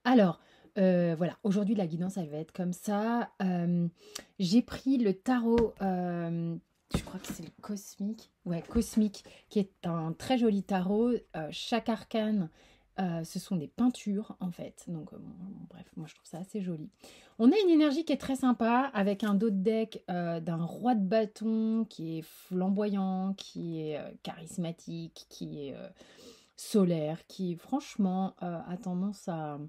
Alors, voilà, aujourd'hui la guidance elle va être comme ça. J'ai pris le tarot, je crois que c'est le cosmique, ouais, cosmique, qui est un très joli tarot. Chaque arcane, ce sont des peintures en fait. Donc bon, bref, moi je trouve ça assez joli. On a une énergie qui est très sympa avec un dos de deck d'un roi de bâton qui est flamboyant, qui est charismatique, qui est solaire, qui franchement a tendance à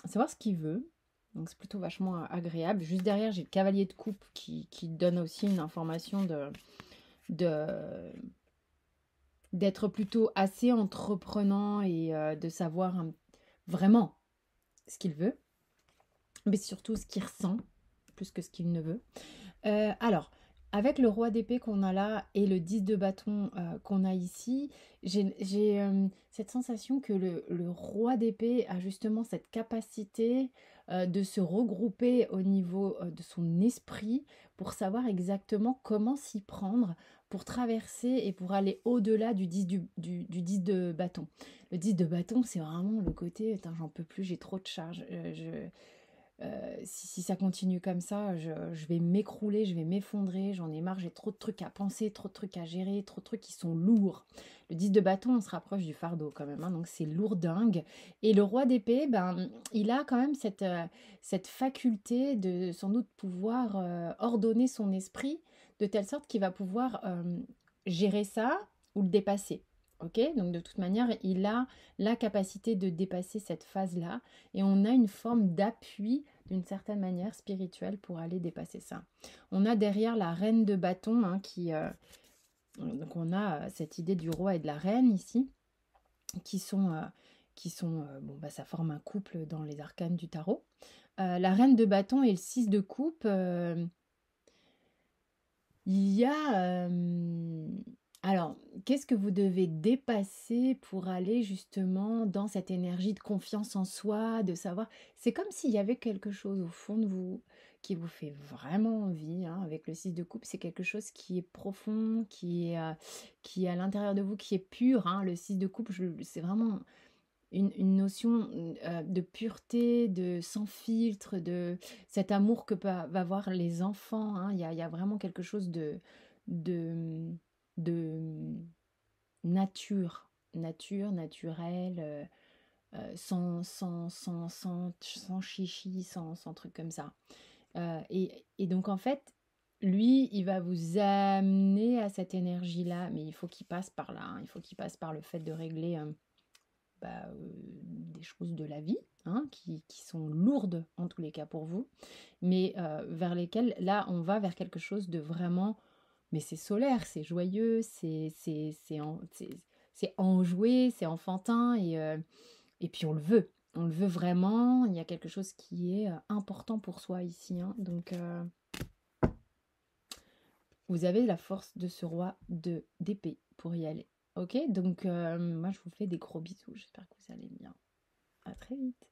savoir ce qu'il veut. Donc c'est plutôt vachement agréable. Juste derrière, j'ai le cavalier de coupe qui donne aussi une information de- d'être plutôt assez entreprenant et de savoir vraiment ce qu'il veut, mais surtout ce qu'il ressent, plus que ce qu'il ne veut. Alors, avec le roi d'épée qu'on a là et le 10 de bâton qu'on a ici, j'ai cette sensation que le roi d'épée a justement cette capacité de se regrouper au niveau de son esprit pour savoir exactement comment s'y prendre pour traverser et pour aller au-delà du 10, du 10 de bâton. Le 10 de bâton, c'est vraiment le côté, "Putain, j'en peux plus, j'ai trop de charges. Si ça continue comme ça, je vais m'écrouler, je vais m'effondrer, j'en ai marre, j'ai trop de trucs à penser, trop de trucs à gérer, trop de trucs qui sont lourds. Le 10 de bâton, on se rapproche du fardeau quand même, hein, donc c'est lourdingue. Et le roi d'épée, ben, il a quand même cette faculté de sans doute pouvoir ordonner son esprit de telle sorte qu'il va pouvoir gérer ça ou le dépasser. Ok, donc de toute manière, il a la capacité de dépasser cette phase-là et on a une forme d'appui d'une certaine manière spirituelle pour aller dépasser ça. On a derrière la reine de bâton hein, donc on a cette idée du roi et de la reine ici qui sont bon bah ça forme un couple dans les arcanes du tarot. La reine de bâton et le 6 de coupe, il y a alors, qu'est-ce que vous devez dépasser pour aller justement dans cette énergie de confiance en soi, de savoir c'est comme s'il y avait quelque chose au fond de vous qui vous fait vraiment envie, hein, avec le 6 de coupe, c'est quelque chose qui est profond, qui est à l'intérieur de vous, qui est pur, hein. Le 6 de coupe, c'est vraiment une notion de pureté, de sans filtre, de cet amour que va avoir les enfants, hein. Il y a vraiment quelque chose de, de nature, naturel, sans chichi, sans truc comme ça. Et donc en fait, lui, il va vous amener à cette énergie-là, mais il faut qu'il passe par là, hein. Il faut qu'il passe par le fait de régler des choses de la vie, hein, qui sont lourdes en tous les cas pour vous, mais vers lesquelles, là, on va vers quelque chose de vraiment, mais c'est solaire, c'est joyeux, c'est enjoué, c'est enfantin, et puis on le veut vraiment, il y a quelque chose qui est important pour soi ici, hein, donc vous avez la force de ce roi d'épée pour y aller. Ok, donc moi je vous fais des gros bisous, j'espère que vous allez bien. À très vite.